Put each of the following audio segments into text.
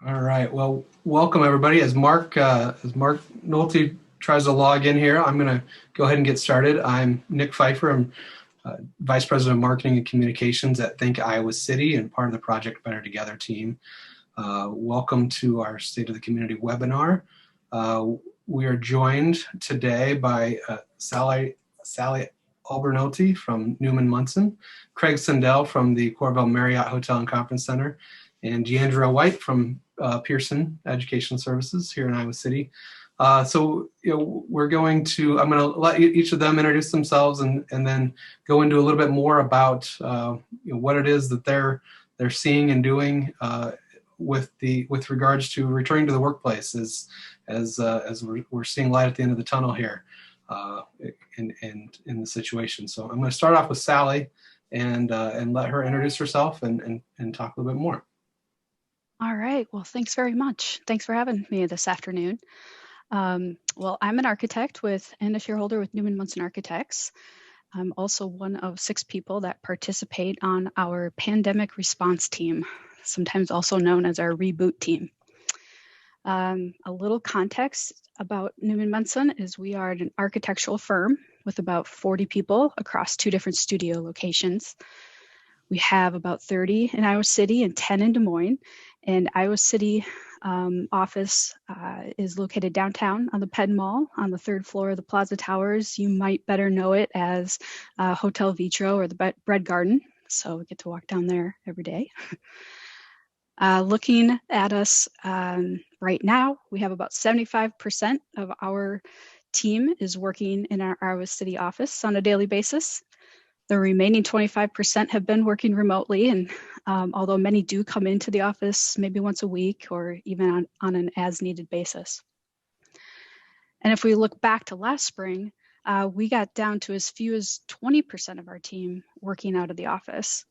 All right. Well, welcome everybody. As Mark Nolte tries to log in here, I'm going to go ahead and get started. I'm Nick Pfeiffer. I'm Vice President of Marketing and Communications at Think Iowa City and part of the Project Better Together team. Welcome to our State of the Community webinar. We are joined today by Sally Obernolte from Newman, Monson, Craig Sundell from the Coralville Marriott Hotel and Conference Center, and Deandrea White from Pearson Education Services here in Iowa City. We're going to, I'm going to let each of them introduce themselves and then go into a little bit more about what it is that they're seeing and doing with regards to returning to the workplace as we're seeing light at the end of the tunnel here in the situation. So I'm going to start off with Sally and let her introduce herself and talk a little bit more. All right. Well, thanks very much. Thanks for having me this afternoon. Well, I'm an architect and a shareholder with Newman Monson Architects. I'm also one of 6 people that participate on our pandemic response team, sometimes also known as our reboot team. A little context about Newman Monson is we are an architectural firm with about 40 people across 2 different studio locations. We have about 30 in Iowa City and 10 in Des Moines. And Iowa City office is located downtown on the Penn Mall on the 3rd floor of the Plaza Towers. You might better know it as Hotel Vitro or the Bread Garden. So we get to walk down there every day. Looking at us right now, we have about 75% of our team is working in our Iowa City office on a daily basis. The remaining 25% have been working remotely, and although many do come into the office maybe once a week or even on an as-needed basis. And if we look back to last spring, we got down to as few as 20% of our team working out of the office.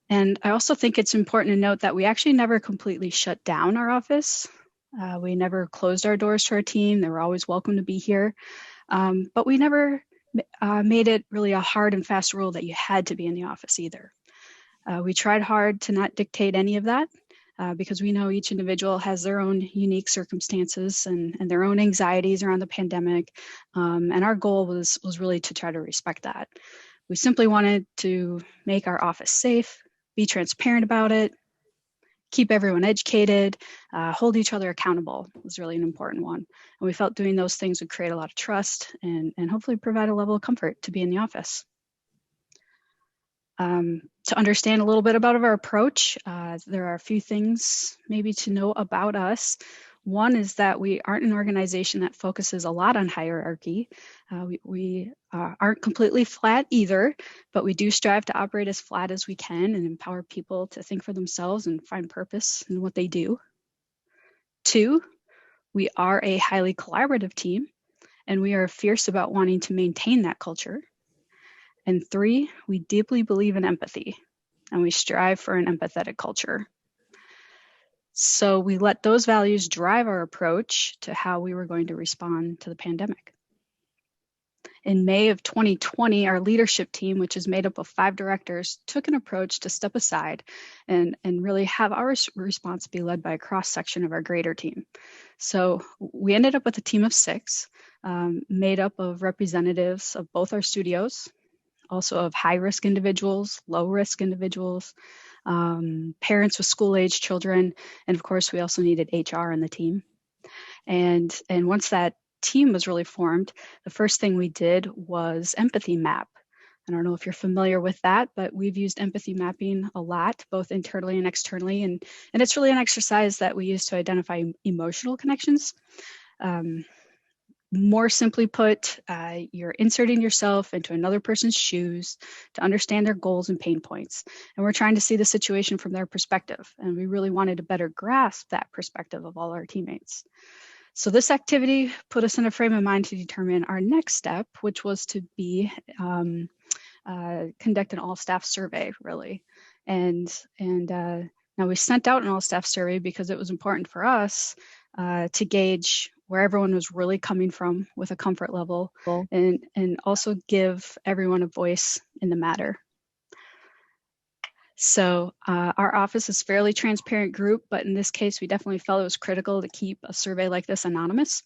And I also think it's important to note that we actually never completely shut down our office. We never closed our doors to our team. They were always welcome to be here, but we never made it really a hard and fast rule that you had to be in the office either. We tried hard to not dictate any of that because we know each individual has their own unique circumstances and their own anxieties around the pandemic. And our goal was really to try to respect that. We simply wanted to make our office safe, be transparent about it, keep everyone educated, hold each other accountable was really an important one. And we felt doing those things would create a lot of trust and hopefully provide a level of comfort to be in the office. To understand a little bit about our approach, there are a few things maybe to know about us. One is that we aren't an organization that focuses a lot on hierarchy. We aren't completely flat either, but we do strive to operate as flat as we can and empower people to think for themselves and find purpose in what they do. 2, we are a highly collaborative team, and we are fierce about wanting to maintain that culture. And 3, we deeply believe in empathy, and we strive for an empathetic culture. So we let those values drive our approach to how we were going to respond to the pandemic. In May of 2020, our leadership team, which is made up of 5 directors, took an approach to step aside and really have our response be led by a cross-section of our greater team. So we ended up with a team of 6, made up of representatives of both our studios, also of high-risk individuals, low-risk individuals, parents with school-age children, and of course, we also needed HR in the team. And once that team was really formed, the first thing we did was empathy map. I don't know if you're familiar with that, but we've used empathy mapping a lot, both internally and externally, and it's really an exercise that we use to identify emotional connections. More simply put, you're inserting yourself into another person's shoes to understand their goals and pain points. And we're trying to see the situation from their perspective. And we really wanted to better grasp that perspective of all our teammates. So this activity put us in a frame of mind to determine our next step, which was to conduct an all-staff survey, really. And now we sent out an all-staff survey because it was important for us to gauge where everyone was really coming from with a comfort level and also give everyone a voice in the matter. So our office is a fairly transparent group, but in this case, we definitely felt it was critical to keep a survey like this anonymous.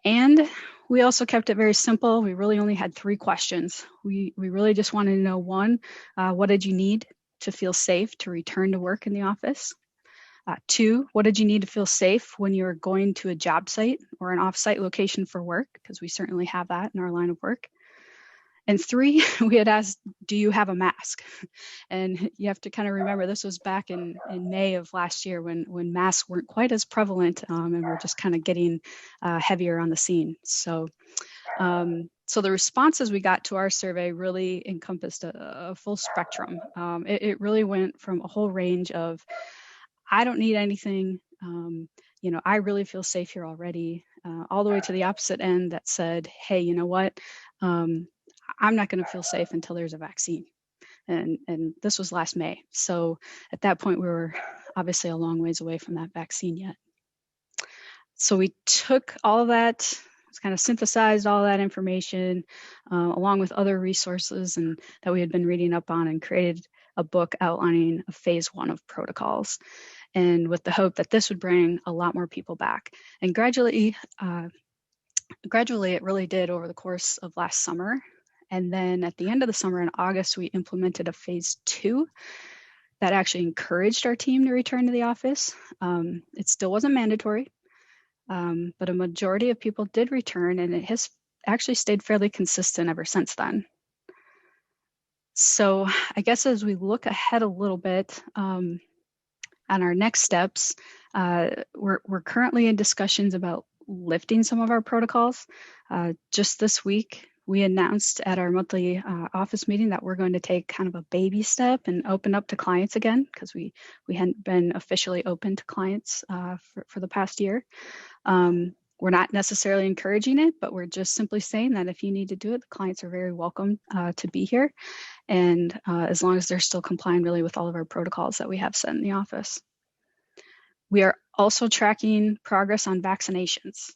And we also kept it very simple. We really only had 3 questions. We really just wanted to know, one, what did you need to feel safe to return to work in the office? 2, what did you need to feel safe when you were going to a job site or an off-site location for work? Because we certainly have that in our line of work. And 3, we had asked, do you have a mask? And you have to kind of remember this was back in May of last year when masks weren't quite as prevalent, and we're just kind of getting heavier on the scene. So the responses we got to our survey really encompassed a full spectrum. It really went from a whole range of, I don't need anything, I really feel safe here already, all the way to the opposite end that said, hey, you know what? I'm not going to feel safe until there's a vaccine. And this was last May. So at that point, we were obviously a long ways away from that vaccine yet. So we took all of that, kind of synthesized all that information along with other resources and that we had been reading up on, and created a book outlining a phase 1 of protocols, and with the hope that this would bring a lot more people back. And gradually it really did over the course of last summer. And then at the end of the summer in August, we implemented a phase 2 that actually encouraged our team to return to the office. It still wasn't mandatory, but a majority of people did return, and it has actually stayed fairly consistent ever since then. So I guess as we look ahead a little bit on our next steps, we're currently in discussions about lifting some of our protocols. Just this week, we announced at our monthly office meeting that we're going to take kind of a baby step and open up to clients again, because we hadn't been officially open to clients for the past year. We're not necessarily encouraging it, but we're just simply saying that if you need to do it, the clients are very welcome to be here. And as long as they're still complying really with all of our protocols that we have set in the office. We are also tracking progress on vaccinations.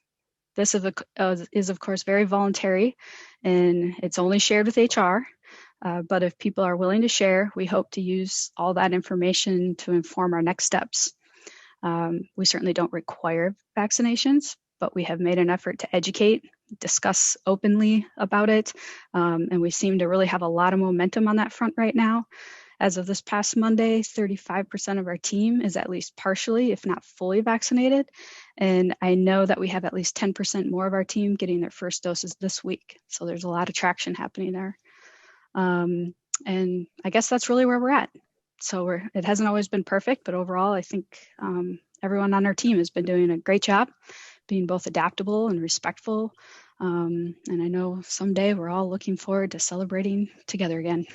This is of course very voluntary, and it's only shared with HR. But if people are willing to share, we hope to use all that information to inform our next steps. We certainly don't require vaccinations, but we have made an effort to educate, discuss openly about it, and we seem to really have a lot of momentum on that front right now. As of this past Monday, 35% of our team is at least partially, if not fully vaccinated. And I know that we have at least 10% more of our team getting their first doses this week. So there's a lot of traction happening there. And I guess that's really where we're at. So it hasn't always been perfect, but overall, I think everyone on our team has been doing a great job being both adaptable and respectful. And I know someday we're all looking forward to celebrating together again.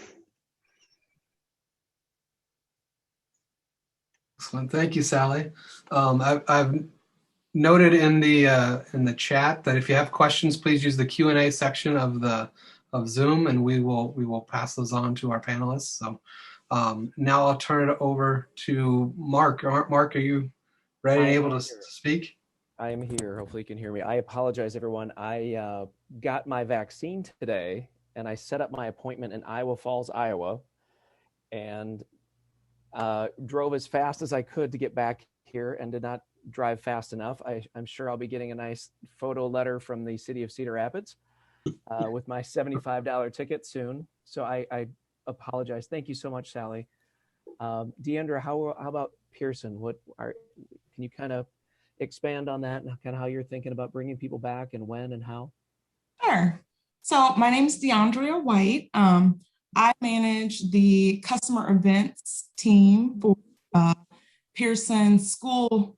Excellent. Thank you, Sally. I've noted in the chat that if you have questions, please use the Q&A section of Zoom, and we will pass those on to our panelists. So now I'll turn it over to Mark. Mark, are you ready and able to speak? I am here. Hopefully you can hear me. I apologize, everyone. I got my vaccine today, and I set up my appointment in Iowa Falls, Iowa, and drove as fast as I could to get back here, and did not drive fast enough. I'm sure I'll be getting a nice photo letter from the city of Cedar Rapids with my $75 ticket soon. So I apologize. Thank you so much, Sally. Deandrea, how about Pearson? Can you kind of expand on that and kind of how you're thinking about bringing people back, and when and how? Sure. So my name is Deandrea White. I manage the customer events team for Pearson School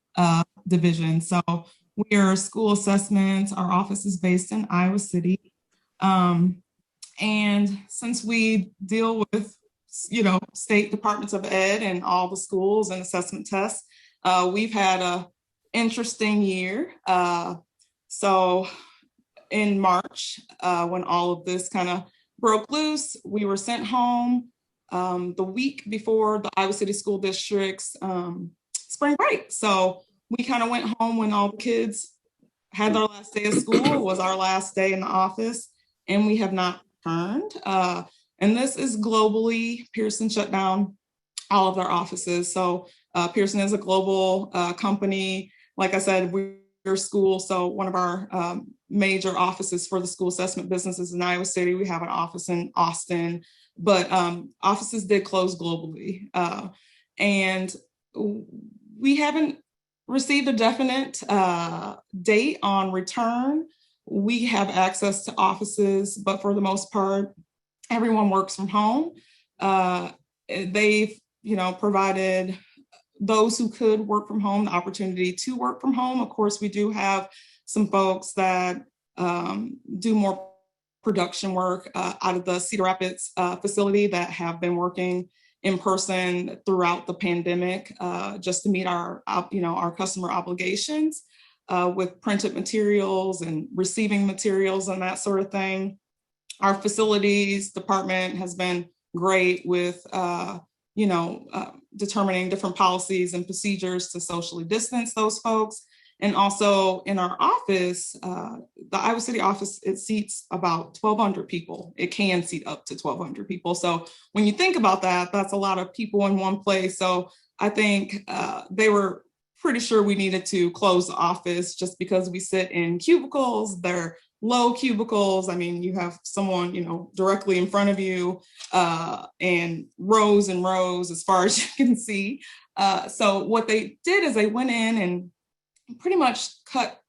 Division. So we are school assessments. Our office is based in Iowa City. And since we deal with, state departments of ed and all the schools and assessment tests, we've had a interesting year. So in March, when all of this kind of broke loose, we were sent home the week before the Iowa City School District's spring break. So we kind of went home when all the kids had their last day of school. It was our last day in the office, and we have not returned. And this is globally. Pearson shut down all of their offices. So Pearson is a global company. Like I said, we're school. So one of our major offices for the school assessment business is in Iowa City. We have an office in Austin, but offices did close globally. And we haven't received a definite date on return. We have access to offices, but for the most part, everyone works from home. They've, provided those who could work from home the opportunity to work from home. Of course, we do have some folks that do more production work out of the Cedar Rapids facility that have been working in person throughout the pandemic, just to meet our customer obligations with printed materials and receiving materials and that sort of thing. Our facilities department has been great with, determining different policies and procedures to socially distance those folks. And also in our office, the Iowa City office, it seats about 1,200 people. It can seat up to 1,200 people. So when you think about that, that's a lot of people in one place. So I think they were pretty sure we needed to close the office just because we sit in cubicles. They're low cubicles. I mean, you have someone, directly in front of you and rows and rows as far as you can see. So what they did is they went in and pretty much cut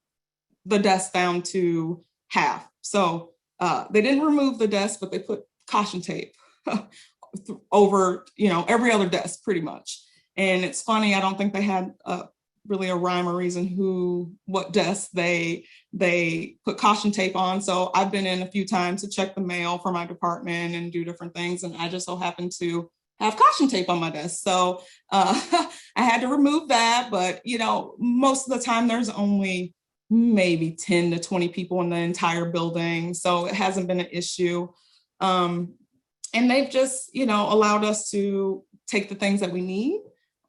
the desk down to half. So they didn't remove the desk, but they put caution tape over, every other desk pretty much. And it's funny, I don't think they had really a rhyme or reason what desk they put caution tape on. So I've been in a few times to check the mail for my department and do different things. And I just so happened to have caution tape on my desk. So I had to remove that, but most of the time there's only maybe 10 to 20 people in the entire building. So it hasn't been an issue. And they've just, allowed us to take the things that we need,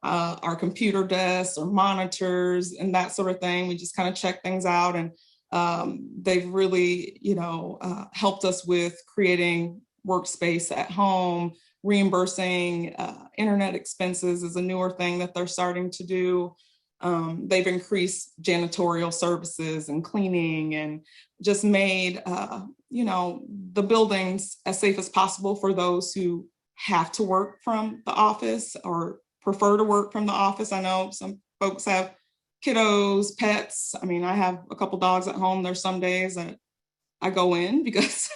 our computer desks or monitors and that sort of thing. We just kind of check things out, and they've really, helped us with creating workspace at home. Reimbursing internet expenses is a newer thing that they're starting to do. They've increased janitorial services and cleaning, and just made, the buildings as safe as possible for those who have to work from the office or prefer to work from the office. I know some folks have kiddos, pets. I mean, I have a couple dogs at home. There's some days that I go in because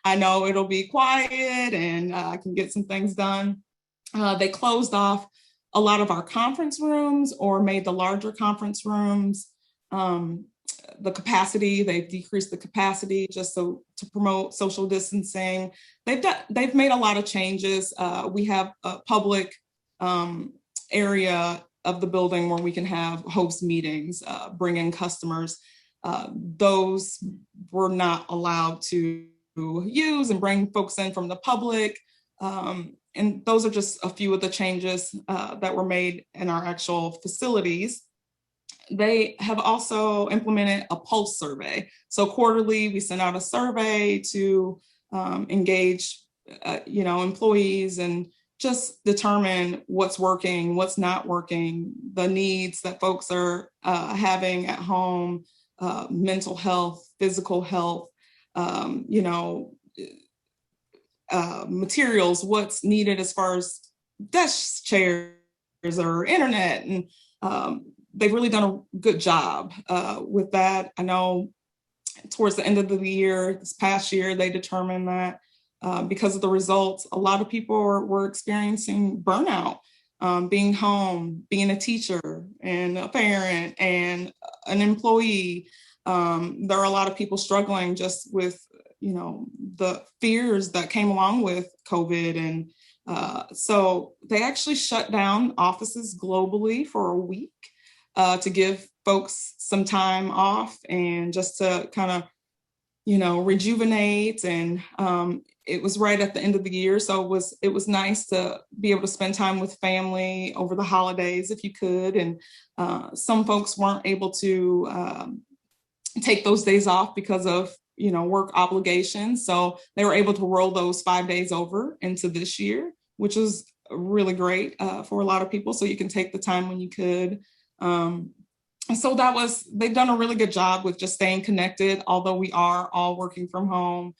I know it'll be quiet and I can get some things done. They closed off a lot of our conference rooms or made the larger conference rooms. The capacity, they've decreased the capacity just so to promote social distancing. They've made a lot of changes. We have a public area of the building where we can host meetings, bring in customers. Those were not allowed to use and bring folks in from the public. And those are just a few of the changes that were made in our actual facilities. They have also implemented a pulse survey. So quarterly, we send out a survey to engage, employees and just determine what's working, what's not working, the needs that folks are having at home, mental health, physical health, materials, what's needed as far as desk chairs or internet. And they've really done a good job with that. I know towards the end of the year, this past year, they determined that because of the results, a lot of people were experiencing burnout, being home, being a teacher and a parent and an employee. There are a lot of people struggling just with, the fears that came along with COVID. And so they actually shut down offices globally for a week to give folks some time off and just to kind of, rejuvenate. And it was right at the end of the year. So it was nice to be able to spend time with family over the holidays if you could. And some folks weren't able to take those days off because of, work obligations. So they were able to roll those 5 days over into this year, which was really great for a lot of people. So you can take the time when you could. And so they've done a really good job with just staying connected, although we are all working from home,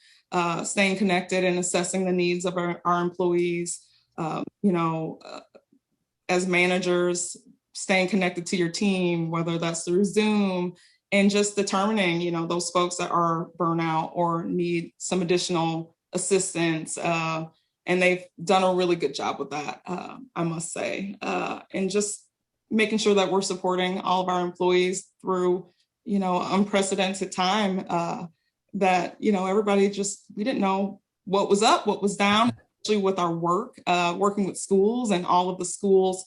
staying connected and assessing the needs of our employees, as managers, staying connected to your team, whether that's through Zoom, and just determining, those folks that are burnout or need some additional assistance. And they've done a really good job with that, I must say. And just making sure that we're supporting all of our employees through, unprecedented time that, everybody we didn't know what was up, what was down, especially with our work, working with schools and all of the schools,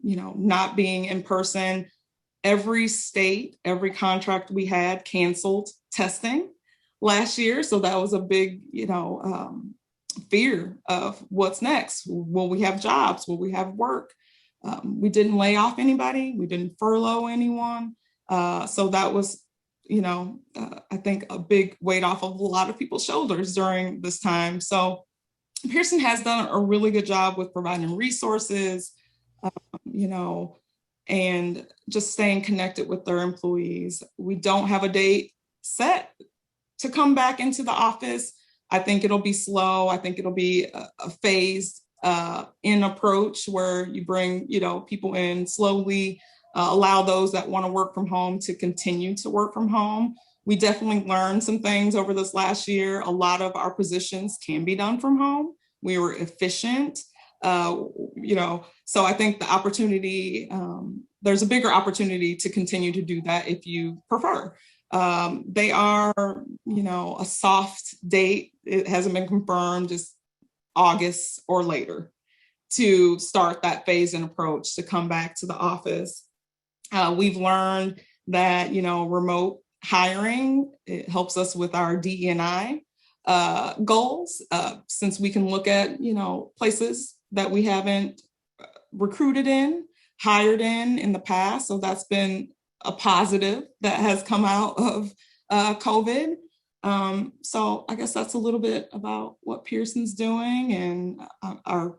not being in person. Every state, every contract we had canceled testing last year. So that was a big, fear of what's next. Will we have jobs? Will we have work? We didn't lay off anybody. We didn't furlough anyone. So that was, I think a big weight off of a lot of people's shoulders during this time. So Pearson has done a really good job with providing resources, and just staying connected with their employees. We don't have a date set to come back into the office. I think it'll be slow. I think it'll be a phased in approach where you bring, people in slowly, allow those that want to work from home to continue to work from home. We definitely learned some things over this last year. A lot of our positions can be done from home. We were efficient, so I think the opportunity, there's a bigger opportunity to continue to do that if you prefer. They are, a soft date. It hasn't been confirmed, just August or later to start that phase and approach to come back to the office. We've learned that, remote hiring, it helps us with our DE&I goals, since we can look at, places that we haven't recruited in, hired in the past. So that's been a positive that has come out of COVID. So I guess that's a little bit about what Pearson's doing and our,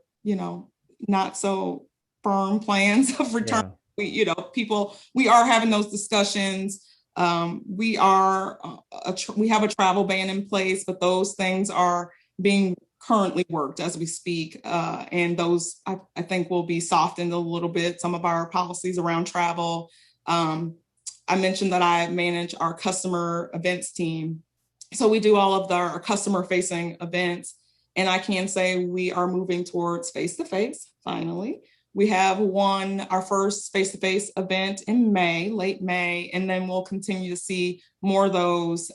not so firm plans of return. Yeah. We are having those discussions. We have a travel ban in place, but those things are being currently worked as we speak. And those, I think, will be softened a little bit, some of our policies around travel. I mentioned that I manage our customer events team. So we do all of our customer facing events. And I can say we are moving towards face-to-face, finally. We have our first face-to-face event in May, late May, and then we'll continue to see more of those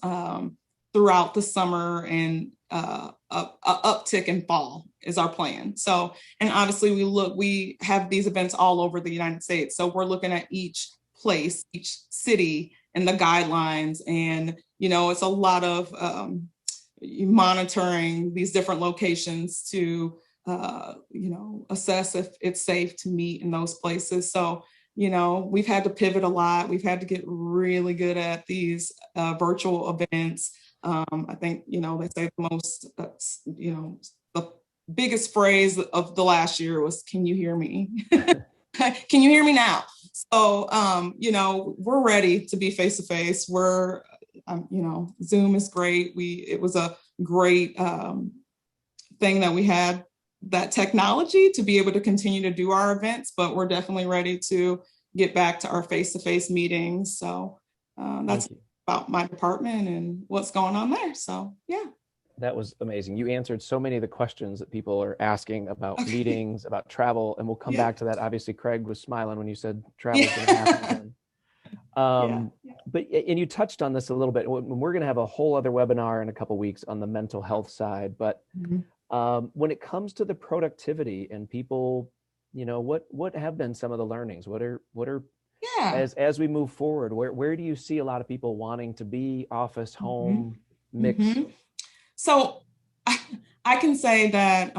throughout the summer, and a uptick in fall is our plan. So, and obviously we have these events all over the United States. So we're looking at each place, each city, and the guidelines. And, it's a lot of monitoring these different locations to assess if it's safe to meet in those places. So, we've had to pivot a lot. We've had to get really good at these virtual events. I think, they say the most, the biggest phrase of the last year was, "Can you hear me?" Can you hear me now? So, we're ready to be face-to-face. We're, Zoom is great. It was a great thing that we had that technology to be able to continue to do our events, but we're definitely ready to get back to our face-to-face meetings. So that's about my department and what's going on there. So, yeah. That was amazing. You answered so many of the questions that people are asking about meetings, about travel, and we'll come back to that. Obviously, Craig was smiling when you said travel is going to happen again. And you touched on this a little bit. We're going to have a whole other webinar in a couple of weeks on the mental health side, but when it comes to the productivity and people, what have been some of the learnings? What are as we move forward, where do you see a lot of people wanting to be, office, home, mix? So I can say that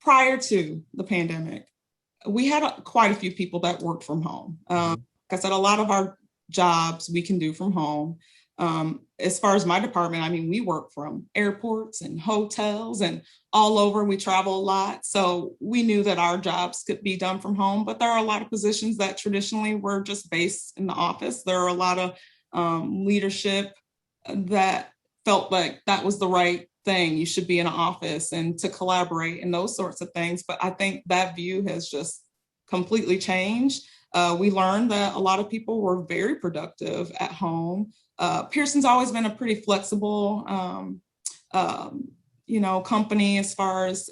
prior to the pandemic, we had quite a few people that worked from home. Like I said, a lot of our jobs we can do from home. As far as my department, I mean, we work from airports and hotels and all over. We travel a lot. So we knew that our jobs could be done from home, but there are a lot of positions that traditionally were just based in the office. There are a lot of leadership that felt like that was the right thing. You should be in an office and to collaborate and those sorts of things. But I think that view has just completely changed. We learned that a lot of people were very productive at home. Pearson's always been a pretty flexible, company as far as,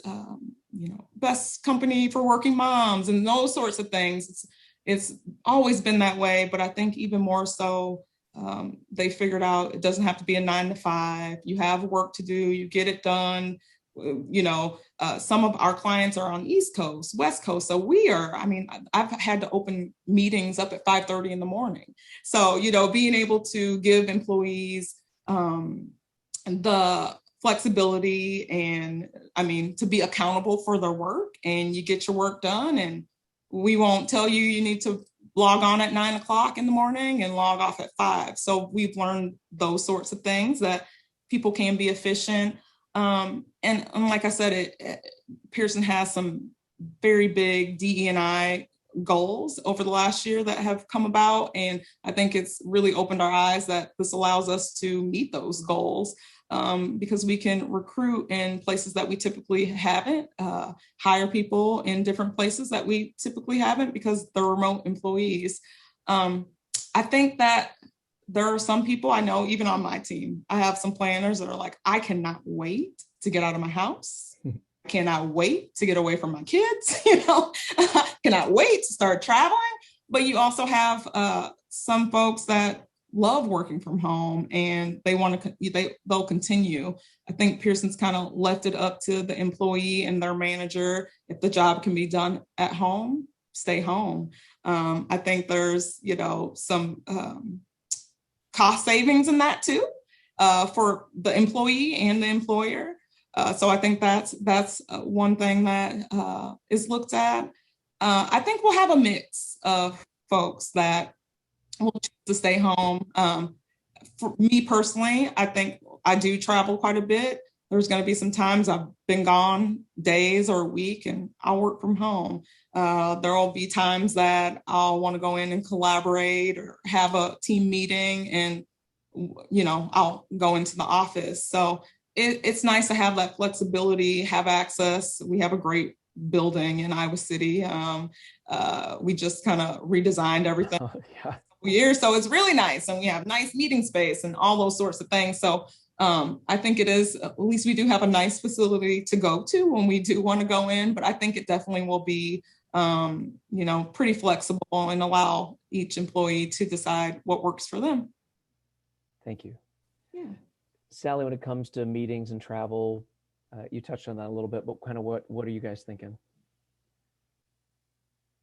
best company for working moms and those sorts of things. It's always been that way, but I think even more so, they figured out it doesn't have to be a 9 to 5. You have work to do, you get it done. Some of our clients are on East Coast, West Coast. So I've had to open meetings up at 5:30 in the morning. So, being able to give employees the flexibility and to be accountable for their work, and you get your work done, and we won't tell you need to log on at 9 o'clock in the morning and log off at 5. So we've learned those sorts of things, that people can be efficient. And like I said, Pearson has some very big DE&I goals over the last year that have come about. And I think it's really opened our eyes that this allows us to meet those goals, because we can recruit in places that we typically haven't, hire people in different places that we typically haven't because they're remote employees. I think that there are some people I know, even on my team, I have some planners that are like, I cannot wait to get out of my house. I cannot wait to get away from my kids, cannot wait to start traveling. But you also have some folks that love working from home and they'll continue. I think Pearson's kind of left it up to the employee and their manager. If the job can be done at home, stay home. I think there's, some cost savings in that too, for the employee and the employer. So I think that's one thing that is looked at. I think we'll have a mix of folks that will choose to stay home. For me personally, I think I do travel quite a bit. There's going to be some times I've been gone days or a week and I'll work from home. There will be times that I'll want to go in and collaborate or have a team meeting and, I'll go into the office. So it's nice to have that flexibility, have access. We have a great building in Iowa City. We just kind of redesigned everything years. So it's really nice. And we have nice meeting space and all those sorts of things. So I think it is, at least we do have a nice facility to go to when we do want to go in, but I think it definitely will be, pretty flexible and allow each employee to decide what works for them. Thank you. Yeah. Sally, when it comes to meetings and travel, you touched on that a little bit, but kind of what are you guys thinking?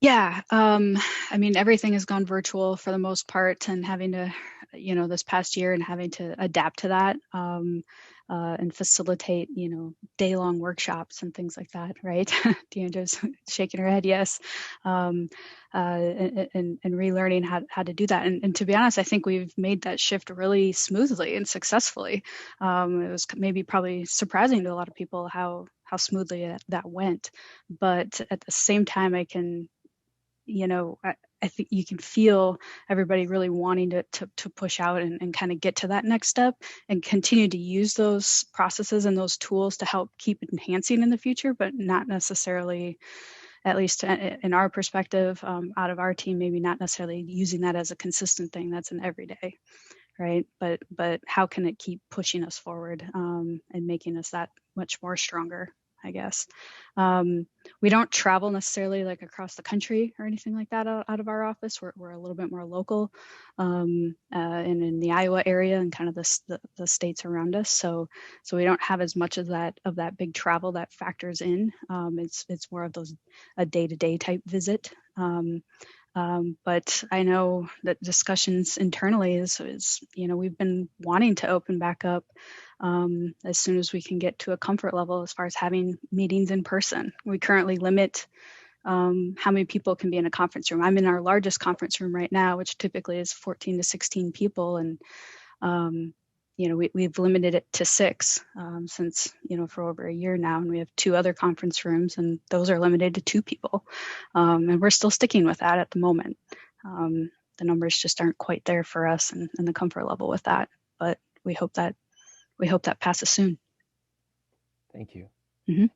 Yeah, everything has gone virtual for the most part, and having to, this past year and having to adapt to that, and facilitate, day-long workshops and things like that, right? Deandrea's shaking her head, yes. And relearning how to do that. And to be honest, I think we've made that shift really smoothly and successfully. It was probably surprising to a lot of people how smoothly that went. But at the same time, I can, I think you can feel everybody really wanting to push out and kind of get to that next step and continue to use those processes and those tools to help keep enhancing in the future, but not necessarily, at least in our perspective, out of our team, maybe not necessarily using that as a consistent thing. That's an everyday, right? But how can it keep pushing us forward and making us that much more stronger, I guess. We don't travel necessarily like across the country or anything like that out of our office. We're a little bit more local, and in the Iowa area and kind of the states around us. So we don't have as much of that big travel that factors in. It's more of a day-to-day type visit. But I know that discussions internally is we've bany wanting to open back up as soon as we can get to a comfort level as far as having meetings in person. We currently limit how many people can be in a conference room. I'm in our largest conference room right now, which typically is 14 to 16 people. And We've limited it to 6 since, for over a year now, and we have 2 other conference rooms, and those are limited to 2 people. And we're still sticking with that at the moment. The numbers just aren't quite there for us and the comfort level with that, but we hope that passes soon. Thank you. Mm-hmm.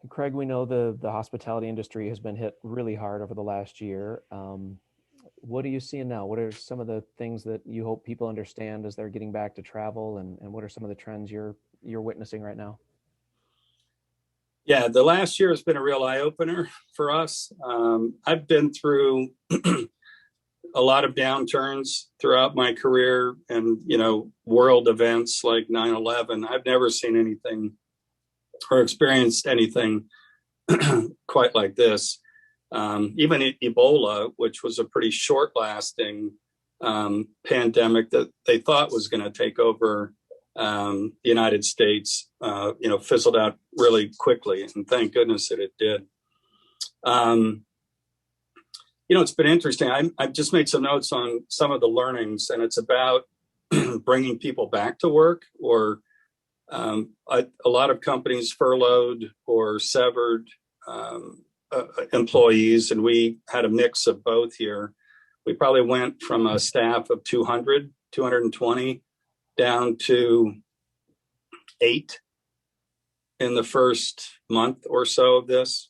And Craig, we know the hospitality industry has been hit really hard over the last year. What are you seeing now? What are some of the things that you hope people understand as they're getting back to travel, and what are some of the trends you're witnessing right now? Yeah, the last year has been a real eye-opener for us. I've been through a lot of downturns throughout my career, and world events like 9/11. I've never seen anything or experienced anything quite like this. Even Ebola, which was a pretty short-lasting pandemic that they thought was going to take over the United States, fizzled out really quickly, and thank goodness that it did. It's been interesting. I've just made some notes on some of the learnings, and it's about bringing people back to work, or a lot of companies furloughed or severed employees, and we had a mix of both here. We probably went from a staff of 220 down to 8 in the first month or so of this.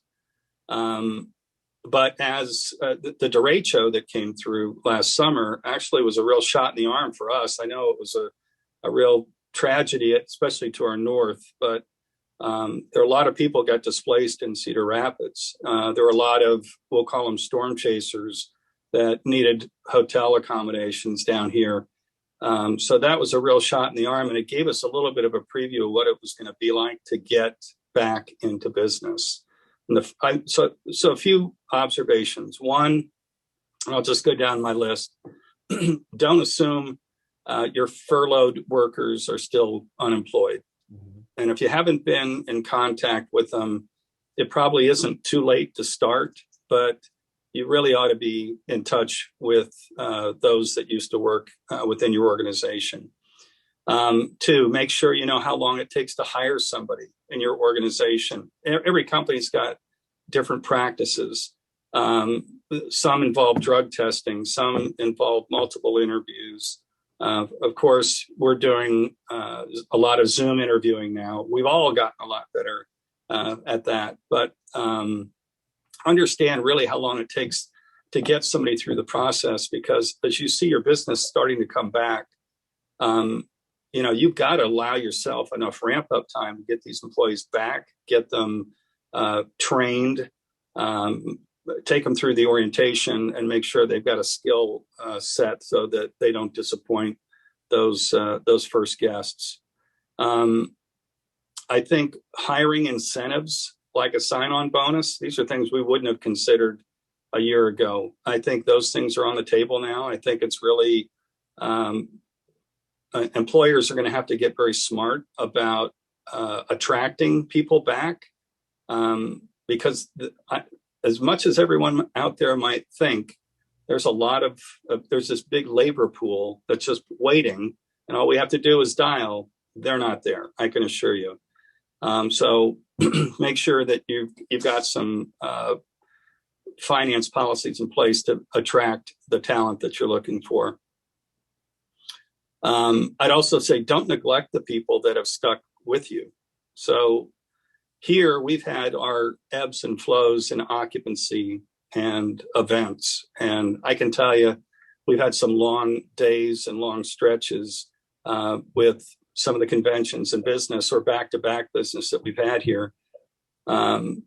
But as the derecho that came through last summer actually was a real shot in the arm for us. I know it was a real tragedy, especially to our north, but there are a lot of people got displaced in Cedar Rapids. There were a lot of, we'll call them storm chasers, that needed hotel accommodations down here. So that was a real shot in the arm, and it gave us a little bit of a preview of what it was going to be like to get back into business. And so a few observations. One, and I'll just go down my list. Don't assume your furloughed workers are still unemployed. Mm-hmm. And if you haven't been in contact with them, it probably isn't too late to start, but you really ought to be in touch with those that used to work within your organization. 2, make sure you know how long it takes to hire somebody in your organization. Every company's got different practices. Some involve drug testing, some involve multiple interviews. Of course, we're doing a lot of Zoom interviewing now. We've all gotten a lot better at that, but understand really how long it takes to get somebody through the process, because as you see your business starting to come back, you've got to allow yourself enough ramp up time to get these employees back, get them trained, take them through the orientation, and make sure they've got a skill set so that they don't disappoint those first guests. I think hiring incentives like a sign-on bonus, these are things we wouldn't have considered a year ago. I think those things are on the table now. I think it's really employers are going to have to get very smart about attracting people back, because as much as everyone out there might think, there's a lot of there's this big labor pool that's just waiting, and all we have to do is dial. They're not there, I can assure you. So make sure that you've got some finance policies in place to attract the talent that you're looking for. I'd also say don't neglect the people that have stuck with you. So here we've had our ebbs and flows in occupancy and events. And I can tell you, we've had some long days and long stretches with some of the conventions and business or back-to-back business that we've had here. And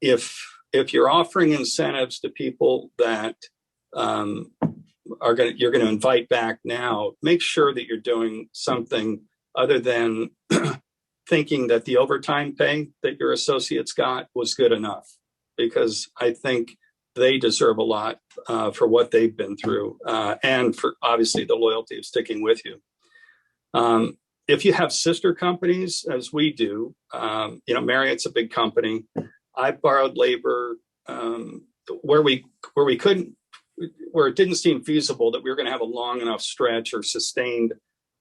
if you're offering incentives to people that you're going to invite back now, make sure that you're doing something other than thinking that the overtime pay that your associates got was good enough, because I think they deserve a lot for what they've been through, and for obviously the loyalty of sticking with you. If you have sister companies, as we do, Marriott's a big company. I borrowed labor where we couldn't where it didn't seem feasible that we were going to have a long enough stretch or sustained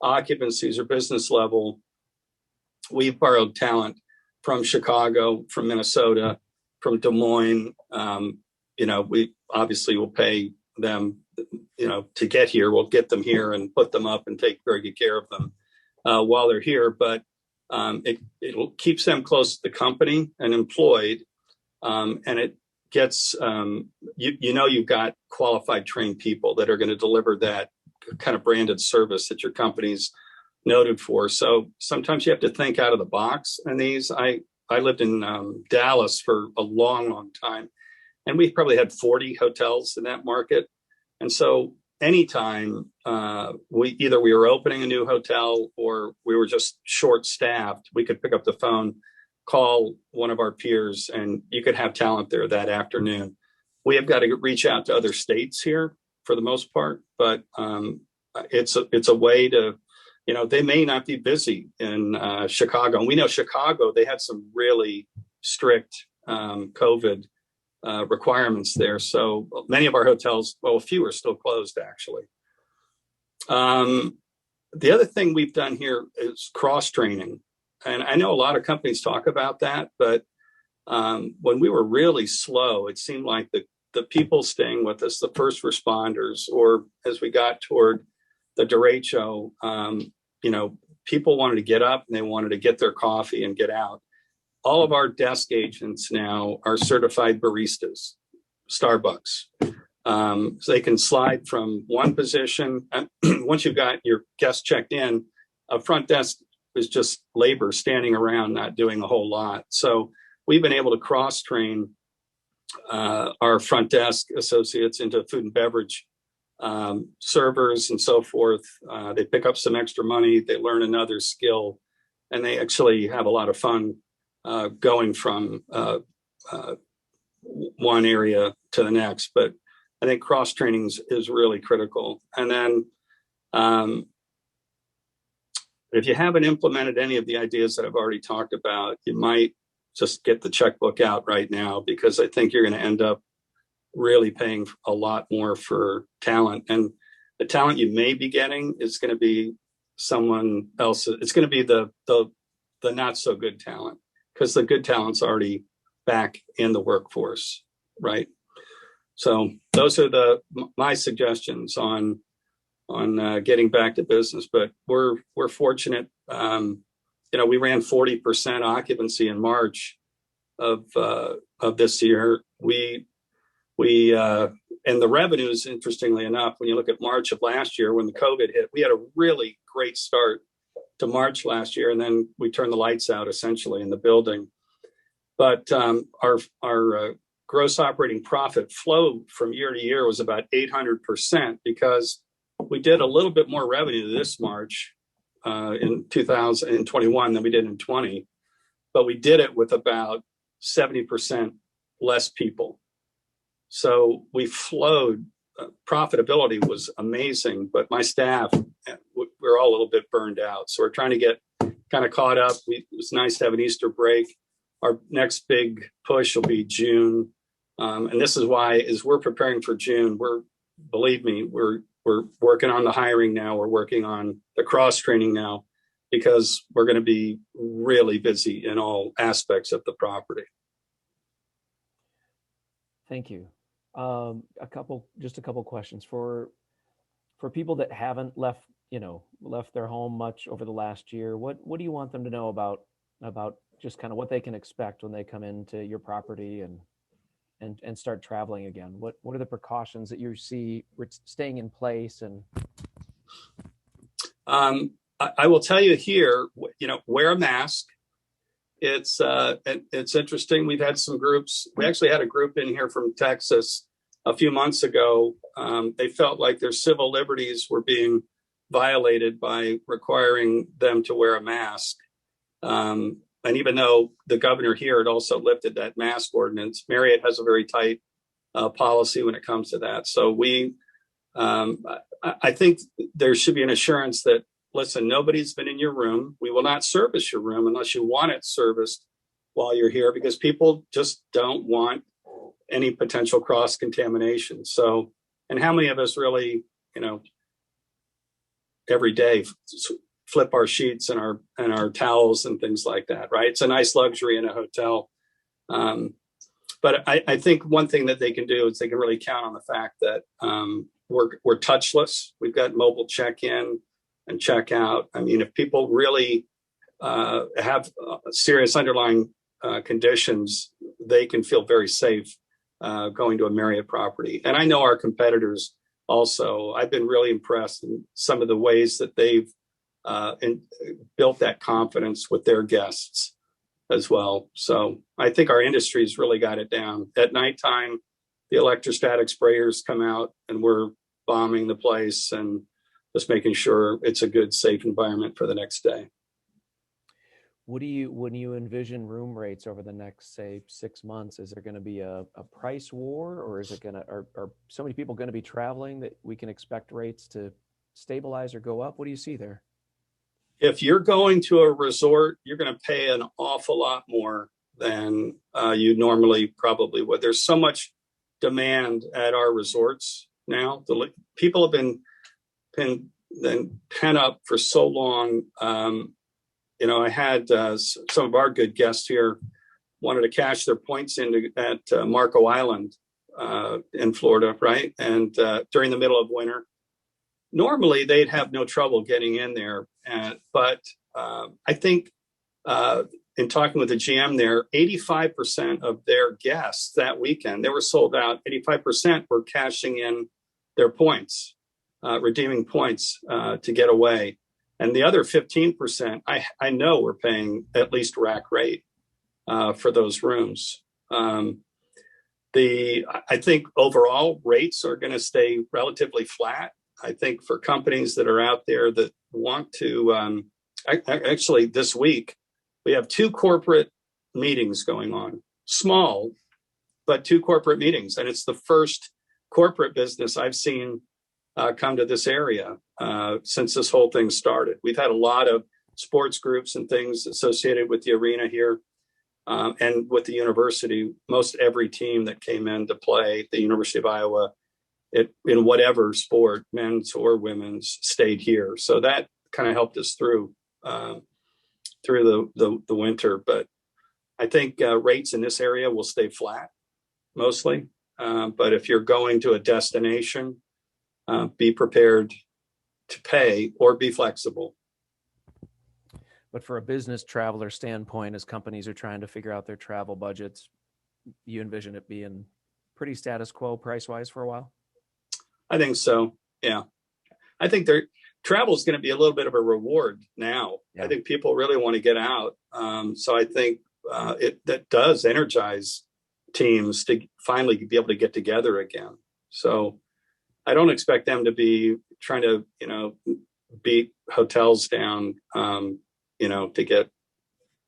occupancies or business level, we borrowed talent from Chicago, from Minnesota, from Des Moines. We obviously will pay them, to get here. We'll get them here and put them up and take very good care of them while they're here. But it keeps them close to the company and employed, and it gets you've got qualified, trained people that are going to deliver that kind of branded service that your company's noted for. So sometimes you have to think out of the box. And I lived in Dallas for a long time, and we probably had 40 hotels in that market. And so anytime we were opening a new hotel or we were just short staffed, we could pick up the phone, call one of our peers, and you could have talent there that afternoon. We have got to reach out to other states here for the most part, but it's a way to, they may not be busy in Chicago. And we know Chicago, they had some really strict COVID requirements there. So many of our hotels, well, a few are still closed, actually. The other thing we've done here is cross-training. And I know a lot of companies talk about that, but when we were really slow, it seemed like the people staying with us, the first responders, or as we got toward the derecho, people wanted to get up and they wanted to get their coffee and get out. All of our desk agents now are certified baristas, Starbucks. So they can slide from one position. And once you've got your guests checked in, a front desk is just labor standing around, not doing a whole lot. So we've been able to cross-train our front desk associates into food and beverage servers and so forth. They pick up some extra money, they learn another skill, and they actually have a lot of fun going from one area to the next. But I think cross-training is really critical. And then if you haven't implemented any of the ideas that I've already talked about, you might just get the checkbook out right now, because I think you're going to end up really paying a lot more for talent. And the talent you may be getting is going to be someone else. It's going to be the not so good talent, because the good talent's already back in the workforce, right? So those are my suggestions on getting back to business. But we're fortunate. We ran 40% occupancy in March of this year. And the revenues, interestingly enough, when you look at March of last year, when the COVID hit, we had a really great start to March last year, and then we turned the lights out essentially in the building. But our gross operating profit flow from year to year was about 800%, because we did a little bit more revenue this March in 2021 than we did in 20, but we did it with about 70% less people. So we flowed. Profitability was amazing, but my staff, we're all a little bit burned out. So we're trying to get kind of caught up. It was nice to have an Easter break. Our next big push will be June. And this is why, as we're preparing for June, believe me, we're working on the hiring now. We're working on the cross-training now, because we're going to be really busy in all aspects of the property. Thank you. A couple questions for people that haven't left their home much over the last year. What do you want them to know about just kind of what they can expect when they come into your property and start traveling again? What are the precautions that you see staying in place? And I will tell you here, wear a mask. It's interesting. We've had some groups. We actually had a group in here from Texas a few months ago. They felt like their civil liberties were being violated by requiring them to wear a mask. And even though the governor here had also lifted that mask ordinance, Marriott has a very tight policy when it comes to that. So I think there should be an assurance that, listen, nobody's been in your room. We will not service your room unless you want it serviced while you're here, because people just don't want any potential cross-contamination. So And how many of us really, every day flip our sheets and our towels and things like that, right? It's a nice luxury in a hotel. But I think one thing that they can do is they can really count on the fact that we're touchless. We've got mobile check-in and check-out. I mean, if people really have serious underlying conditions, they can feel very safe going to a Marriott property. And I know our competitors also. I've been really impressed in some of the ways that they've built that confidence with their guests as well. So I think our industry's really got it down. At nighttime, the electrostatic sprayers come out and we're bombing the place and just making sure it's a good, safe environment for the next day. When you envision room rates over the next, say, 6 months, is there going to be a price war, or is it going to, are so many people going to be traveling that we can expect rates to stabilize or go up? What do you see there? If you're going to a resort, you're going to pay an awful lot more than you normally probably would. There's so much demand at our resorts now. People have been pent up for so long. I had some of our good guests here wanted to cash their points in at Marco Island in Florida, right? And during the middle of winter, normally they'd have no trouble getting in there. But I think in talking with the GM there, 85% of their guests that weekend, they were sold out. 85% were cashing in their points, redeeming points to get away. And the other 15%, I know we're paying at least rack rate for those rooms. I think overall rates are going to stay relatively flat. I think for companies that are out there that want to, actually this week, we have 2 corporate meetings going on, small, but 2 corporate meetings. And it's the first corporate business I've seen come to this area since this whole thing started. We've had a lot of sports groups and things associated with the arena here and with the university. Most every team that came in to play the University of Iowa in whatever sport, men's or women's, stayed here. So that kind of helped us through the winter. But I think rates in this area will stay flat mostly. But if you're going to a destination, be prepared to pay or be flexible. But for a business traveler standpoint, as companies are trying to figure out their travel budgets, you envision it being pretty status quo price-wise for a while? I think so. Yeah. I think travel is going to be a little bit of a reward now. Yeah. I think people really want to get out. So I think that does energize teams to finally be able to get together again. So I don't expect them to be trying to, beat hotels down, to get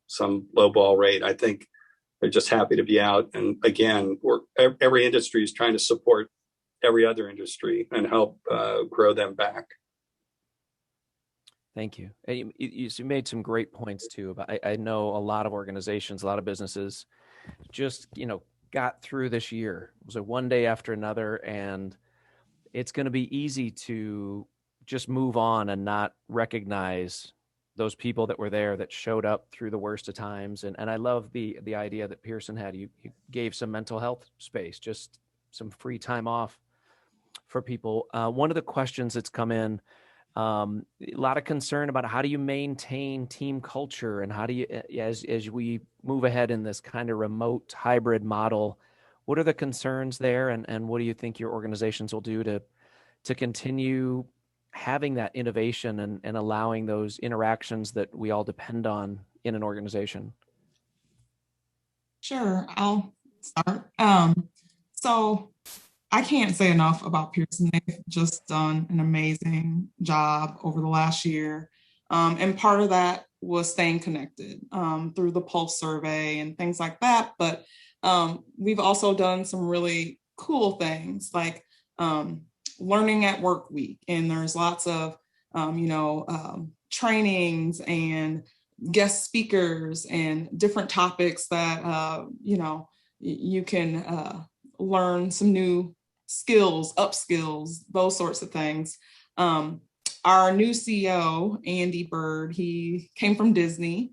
some low ball rate. I think they're just happy to be out. And again, every industry is trying to support every other industry and help grow them back. Thank you. And you made some great points too. About I know a lot of organizations, a lot of businesses just, got through this year. It was a one day after another, and it's going to be easy to just move on and not recognize those people that were there that showed up through the worst of times. And I love the idea that Pearson had. You gave some mental health space, just some free time off for people. One of the questions that's come in, a lot of concern about how do you maintain team culture, and how do you, as we move ahead in this kind of remote hybrid model, what are the concerns there, and what do you think your organizations will do to continue having that innovation and allowing those interactions that we all depend on in an organization? Sure, I'll start. So I can't say enough about Pearson. They've just done an amazing job over the last year. And part of that was staying connected through the Pulse survey and things like that. But we've also done some really cool things like Learning at Work Week. And there's lots of, trainings and guest speakers and different topics that, you can learn some new skills, upskills, those sorts of things. Our new CEO, Andy Bird, he came from Disney.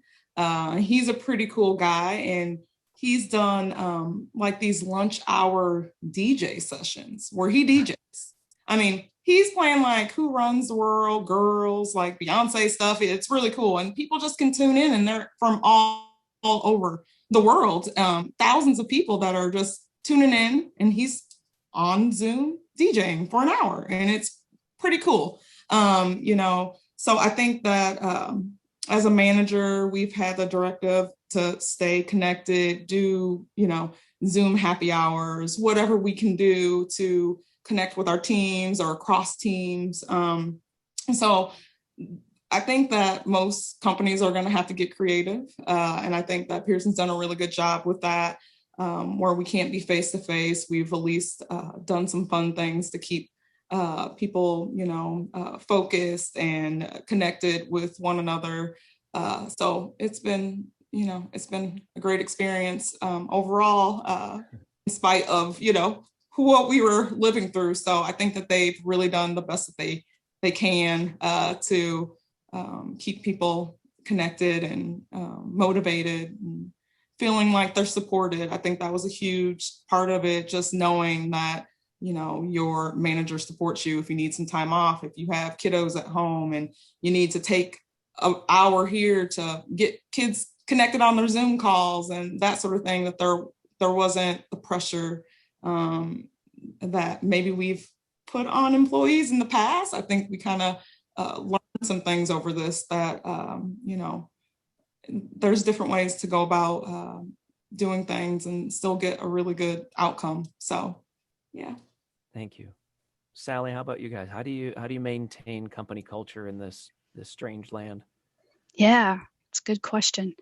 He's a pretty cool guy, and he's done like these lunch hour DJ sessions where he DJs. I mean, he's playing like Who Runs the World, Girls, like Beyonce stuff. It's really cool. And people just can tune in, and they're from all over the world. Thousands of people that are just tuning in, and he's on Zoom DJing for an hour, and it's pretty cool. So I think that as a manager, we've had the directive to stay connected, do, Zoom happy hours, whatever we can do to connect with our teams or across teams. So I think that most companies are going to have to get creative. And I think that Pearson's done a really good job with that, where we can't be face to face. We've at least done some fun things to keep people, focused and connected with one another. So it's been a great experience overall, in spite of, what we were living through. So I think that they've really done the best that they can to keep people connected and motivated and feeling like they're supported. I think that was a huge part of it, just knowing that, your manager supports you if you need some time off, if you have kiddos at home and you need to take an hour here to get kids connected on their Zoom calls and that sort of thing, that there wasn't the pressure that maybe we've put on employees in the past. I think we kind of learned some things over this that, there's different ways to go about doing things and still get a really good outcome. So, yeah. Thank you. Sally, how about you guys? How do you maintain company culture in this strange land? Yeah, it's a good question.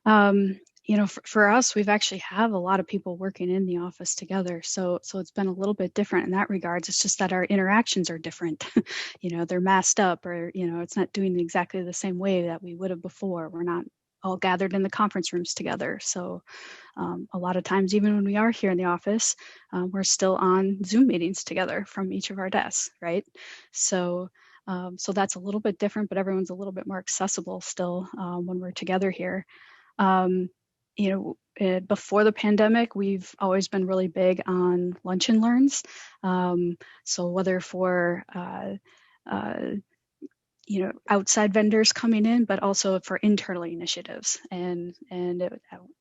For us, we've actually have a lot of people working in the office together. So it's been a little bit different in that regards. It's just that our interactions are different. They're masked up, or, it's not doing exactly the same way that we would have before. We're not all gathered in the conference rooms together. So a lot of times, even when we are here in the office, we're still on Zoom meetings together from each of our desks, right? So that's a little bit different, but everyone's a little bit more accessible still when we're together here. Before the pandemic, we've always been really big on lunch and learns. So whether for outside vendors coming in, but also for internal initiatives, and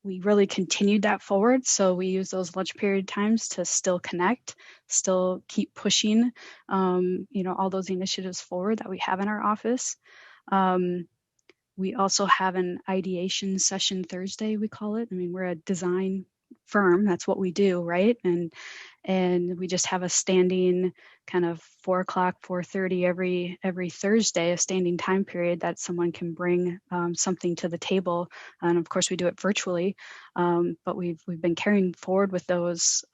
we really continued that forward. So we use those lunch period times to still connect, still keep pushing, all those initiatives forward that we have in our office. We also have an ideation session Thursday, we call it. I mean, we're a design firm. That's what we do, right? And we just have a standing kind of 4:00, 4:30 every Thursday, a standing time period that someone can bring something to the table. And of course, we do it virtually, but we've been carrying forward with those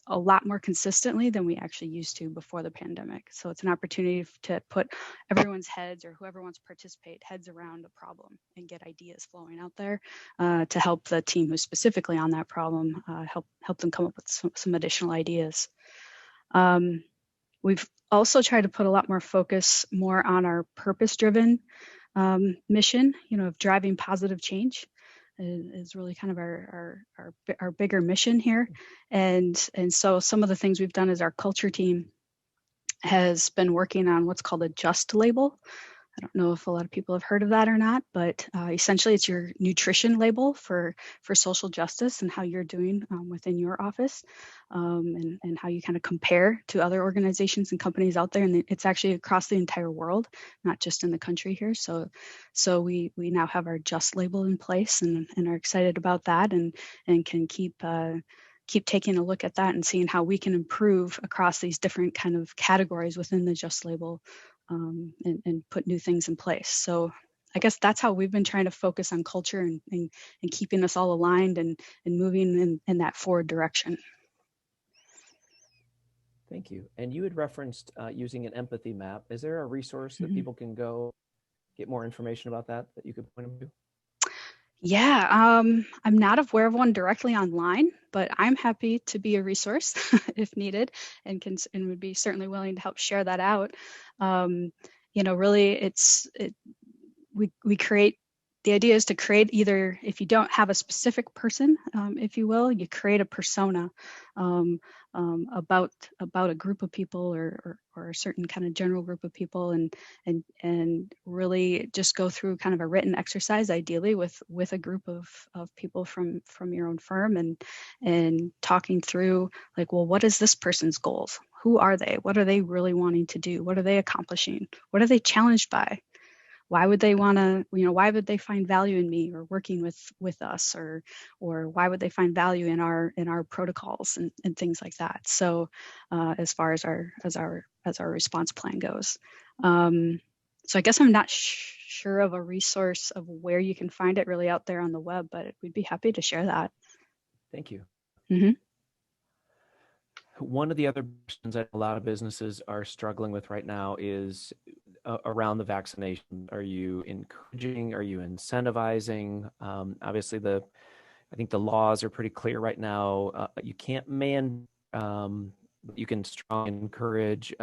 a lot more consistently than we actually used to before the pandemic. So it's an opportunity to put everyone's heads, or whoever wants to participate, heads around a problem and get ideas flowing out there to help the team who's specifically on that problem, help them come up with some additional ideas. We've also tried to put a lot more focus more on our purpose-driven mission, of driving positive change. Is really kind of our bigger mission here. And so some of the things we've done is our culture team has been working on what's called a JUST label. I don't know if a lot of people have heard of that or not, but essentially it's your nutrition label for social justice and how you're doing within your office, and how you kind of compare to other organizations and companies out there. And it's actually across the entire world, not just in the country here. So we now have our JUST label in place and are excited about that, and can keep taking a look at that and seeing how we can improve across these different kind of categories within the JUST label. And put new things in place. So I guess that's how we've been trying to focus on culture and keeping us all aligned and moving in that forward direction. Thank you. And you had referenced using an empathy map. Is there a resource that people can go get more information about that you could point them to? Yeah, I'm not aware of one directly online, but I'm happy to be a resource if needed, and would be certainly willing to help share that out. Really, we create. The idea is to create either, if you don't have a specific person, if you will, you create a persona um, about a group of people or a certain kind of general group of people, and really just go through kind of a written exercise, ideally with a group of people from your own firm, and talking through, like, well, what is this person's goals? Who are they? What are they really wanting to do? What are they accomplishing? What are they challenged by? Why would they want to, why would they find value in me or working with us, or why would they find value in our protocols and things like that? So as far as our response plan goes. So I guess I'm not sure of a resource of where you can find it really out there on the web, but we'd be happy to share that. Thank you. Mm-hmm. One of the other questions that a lot of businesses are struggling with right now is around the vaccination. Are you encouraging? Are you incentivizing? Obviously, I think the laws are pretty clear right now. You can't you can strongly encourage.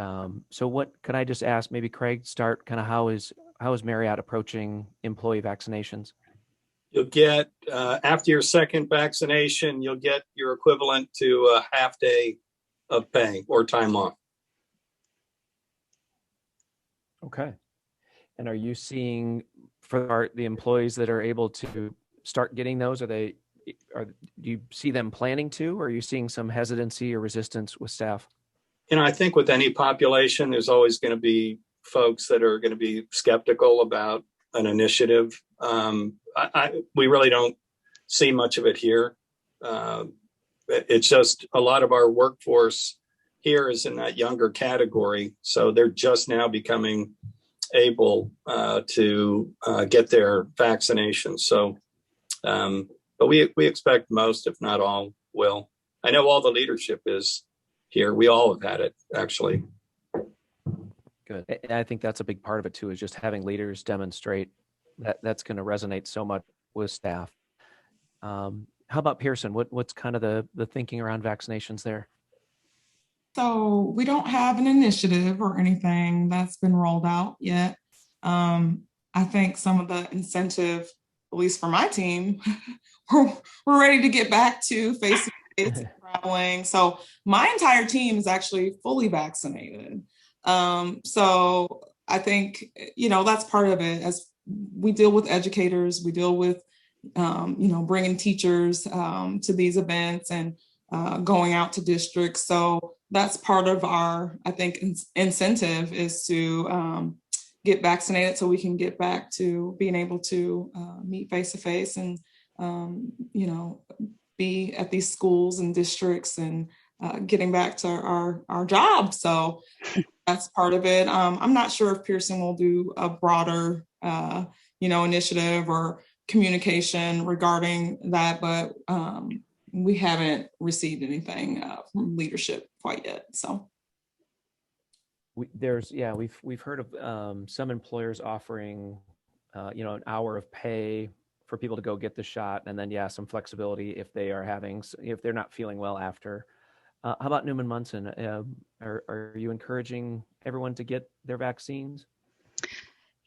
So what could I just ask? Maybe Craig, start kind of how is Marriott approaching employee vaccinations? You'll get, after your second vaccination, you'll get your equivalent to a half day of pay or time off. Okay. And are you seeing for the employees that are able to start getting those, do you see them planning to, or are you seeing some hesitancy or resistance with staff? I think with any population, there's always going to be folks that are going to be skeptical about an initiative. We really don't see much of it here. It's just a lot of our workforce here is in that younger category. So they're just now becoming able to get their vaccinations. So, but we expect most, if not all, will. I know all the leadership is here. We all have had it, actually. Good. And I think that's a big part of it too, is just having leaders demonstrate that's going to resonate so much with staff. How about Pearson? What's kind of the thinking around vaccinations there? So we don't have an initiative or anything that's been rolled out yet. I think some of the incentive, at least for my team, we're ready to get back to face-to-face traveling. So my entire team is actually fully vaccinated. So I think, that's part of it. As we deal with educators, we deal with, bringing teachers to these events and going out to districts. So that's part of our, I think, incentive is to get vaccinated so we can get back to being able to meet face-to-face and, be at these schools and districts and getting back to our job. So that's part of it. I'm not sure if Pearson will do a broader, initiative or communication regarding that, but we haven't received anything from leadership quite yet. So we've heard of some employers offering, an hour of pay for people to go get the shot, and then some flexibility if they're not feeling well after. How about Newman Monson? Are you encouraging everyone to get their vaccines?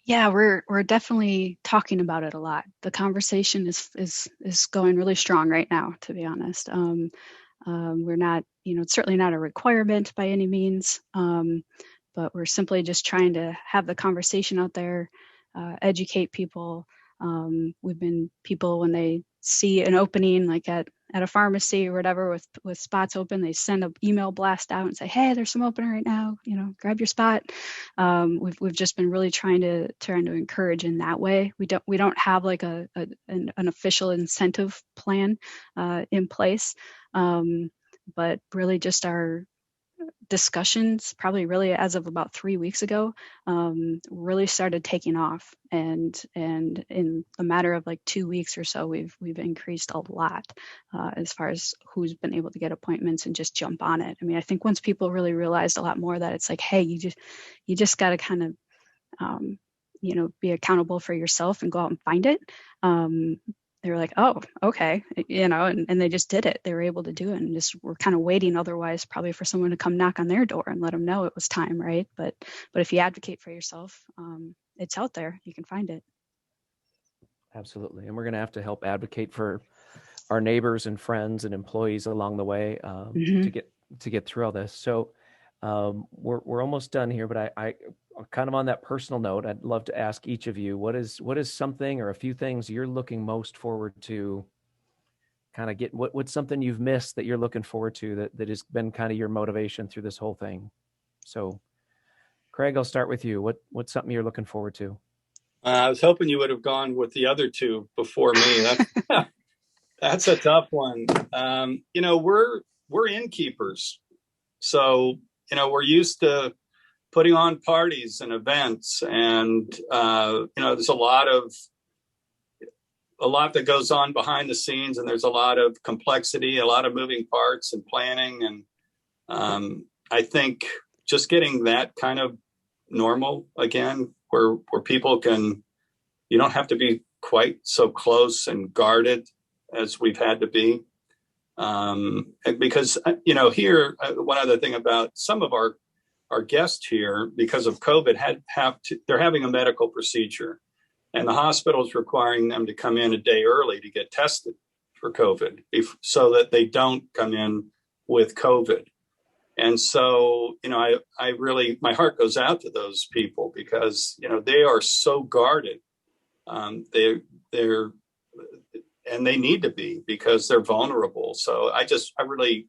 Yeah, we're definitely talking about it a lot. The conversation is going really strong right now, to be honest. We're not, it's certainly not a requirement by any means, but we're simply just trying to have the conversation out there, educate people. People, when they see an opening, like at a pharmacy or whatever with spots open, they send an email blast out and say, hey, there's some opening right now, grab your spot. We've just been really trying to encourage in that way. We don't have like an official incentive plan in place, but really just our discussions, probably really as of about 3 weeks ago, really started taking off, and in a matter of like 2 weeks or so, we've increased a lot as far as who's been able to get appointments and just jump on it. I mean, I think once people really realized a lot more that it's like, hey, you just got to kind of be accountable for yourself and go out and find it. they were like, oh, okay, and they just did it. They were able to do it, and just were kind of waiting otherwise probably for someone to come knock on their door and let them know it was time, right? But if you advocate for yourself, it's out there. You can find it. Absolutely. And we're going to have to help advocate for our neighbors and friends and employees along the way to get through all this. So we're almost done here, but I kind of on that personal note, I'd love to ask each of you, what is something or a few things you're looking most forward to kind of get, what's something you've missed that you're looking forward to that has been kind of your motivation through this whole thing? So Craig, I'll start with you. What's something you're looking forward to? I was hoping you would have gone with the other two before me. That's a tough one. We're innkeepers. So, we're used to putting on parties and events, and, there's a lot that goes on behind the scenes, and there's a lot of complexity, a lot of moving parts and planning. And I think just getting that kind of normal again, where people you don't have to be quite so close and guarded as we've had to be. Because, here, one other thing about some of our guests here, because of COVID, they're having a medical procedure, and the hospital's requiring them to come in a day early to get tested for COVID so that they don't come in with COVID. And so, I really, my heart goes out to those people because, they are so guarded. They're and they need to be because they're vulnerable. So I really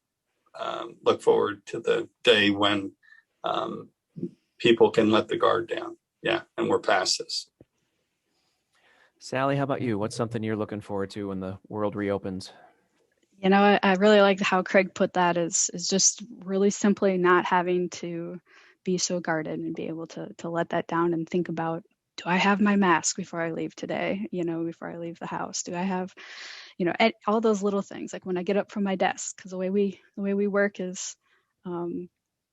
look forward to the day when people can let the guard down. Yeah. And we're past this. Sally, how about you? What's something you're looking forward to when the world reopens? I really like how Craig put that is just really simply not having to be so guarded and be able to let that down and think about, do I have my mask before I leave today? Before I leave the house, do I have, all those little things, like when I get up from my desk, because the way we work is,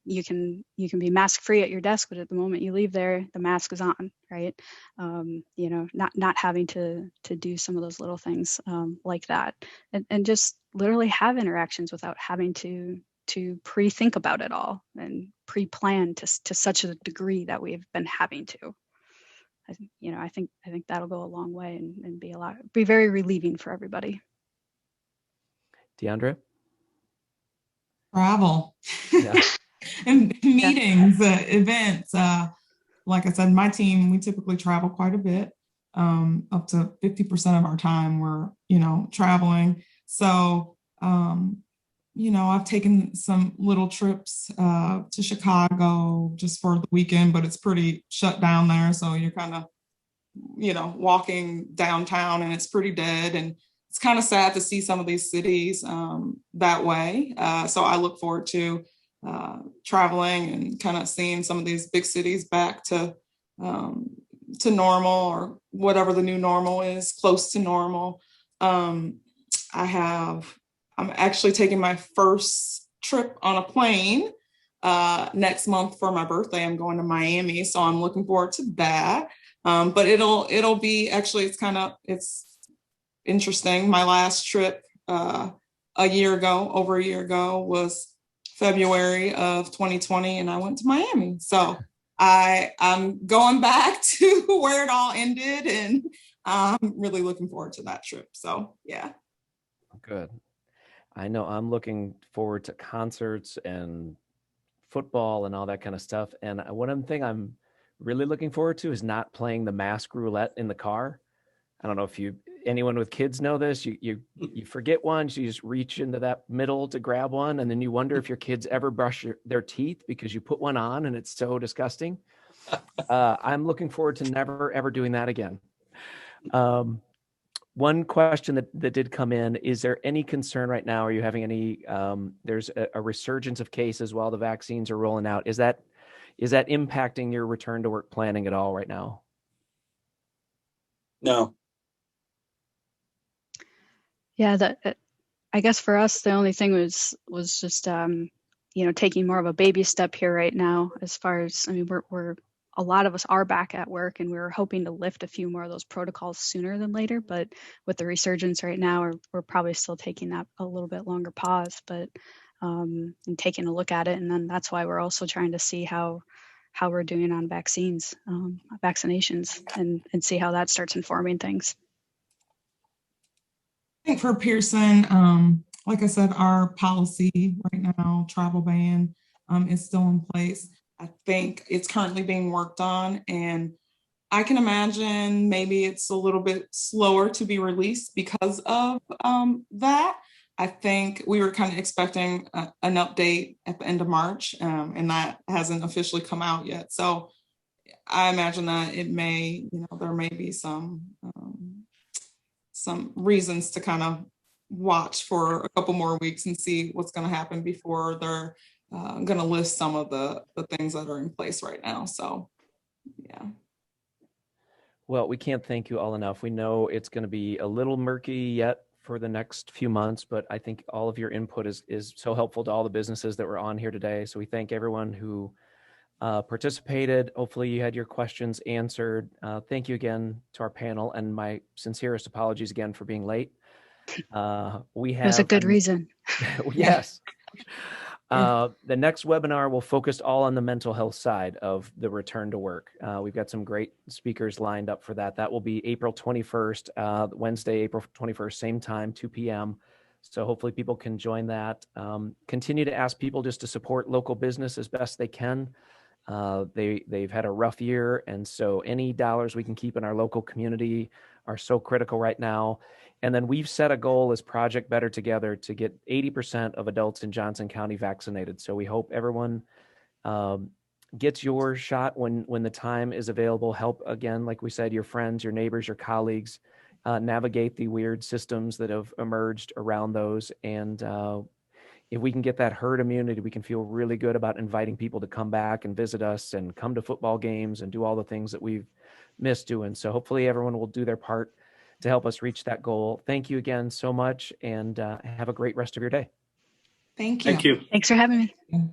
you can be mask free at your desk, but at the moment you leave there, the mask is on, right? Not having to do some of those little things like that, and just literally have interactions without having to pre-think about it all and pre-plan to such a degree that we've been having to. I think that'll go a long way and be very relieving for everybody. Deandrea? Travel. Yeah. And meetings, events. Like I said, my team, we typically travel quite a bit. Up to 50% of our time we're, traveling. So, I've taken some little trips to Chicago just for the weekend, but it's pretty shut down there. So you're kind of, walking downtown and it's pretty dead. And it's kind of sad to see some of these cities that way. So I look forward to traveling and kind of seeing some of these big cities back to normal, or whatever the new normal is, close to normal. I'm actually taking my first trip on a plane next month for my birthday. I'm going to Miami, so I'm looking forward to that. But it'll be, actually, it's interesting. My last trip over a year ago was February of 2020, and I went to Miami. So I'm going back to where it all ended, and I'm really looking forward to that trip. So yeah. Good. I know I'm looking forward to concerts and football and all that kind of stuff. And one thing I'm really looking forward to is not playing the mask roulette in the car. I don't know if anyone with kids know this. You forget one, so you just reach into that middle to grab one, and then you wonder if your kids ever brush their teeth because you put one on and it's so disgusting. I'm looking forward to never ever doing that again. One question that did come in: is there any concern right now? Are you having any? There's a resurgence of cases while the vaccines are rolling out. Is that impacting your return to work planning at all right now? No. Yeah, I guess for us, the only thing was just taking more of a baby step here right now. As far as, we're a lot of us are back at work, and we were hoping to lift a few more of those protocols sooner than later. But with the resurgence right now, we're probably still taking that a little bit longer pause, but and taking a look at it. And then that's why we're also trying to see how we're doing on vaccinations, and see how that starts informing things. I think for Pearson, like I said, our policy right now, travel ban, is still in place. I think it's currently being worked on, and I can imagine maybe it's a little bit slower to be released because of that. I think we were kind of expecting an update at the end of March, and that hasn't officially come out yet. So I imagine that it may, there may be some reasons to kind of watch for a couple more weeks and see what's going to happen before they're going to list some of the things that are in place right now. So, yeah. Well, we can't thank you all enough. We know it's going to be a little murky yet for the next few months, but I think all of your input is so helpful to all the businesses that were on here today. So we thank everyone who participated. Hopefully you had your questions answered. Thank you again to our panel, and my sincerest apologies again for being late. It was a good reason. Yes. The next webinar will focus all on the mental health side of the return to work. We've got some great speakers lined up for that. That will be April 21st, Wednesday, April 21st, same time, 2 p.m. So hopefully people can join that. Continue to ask people just to support local business as best they can. They've had a rough year, and so any dollars we can keep in our local community are so critical right now. And then we've set a goal as Project Better Together to get 80% of adults in Johnson County vaccinated. So we hope everyone gets your shot when the time is available. Help, again, like we said, your friends, your neighbors, your colleagues navigate the weird systems that have emerged around those. And if we can get that herd immunity, we can feel really good about inviting people to come back and visit us and come to football games and do all the things that we've missed doing. So hopefully everyone will do their part to help us reach that goal. Thank you again so much, and have a great rest of your day. Thank you. Thank you. Thanks for having me.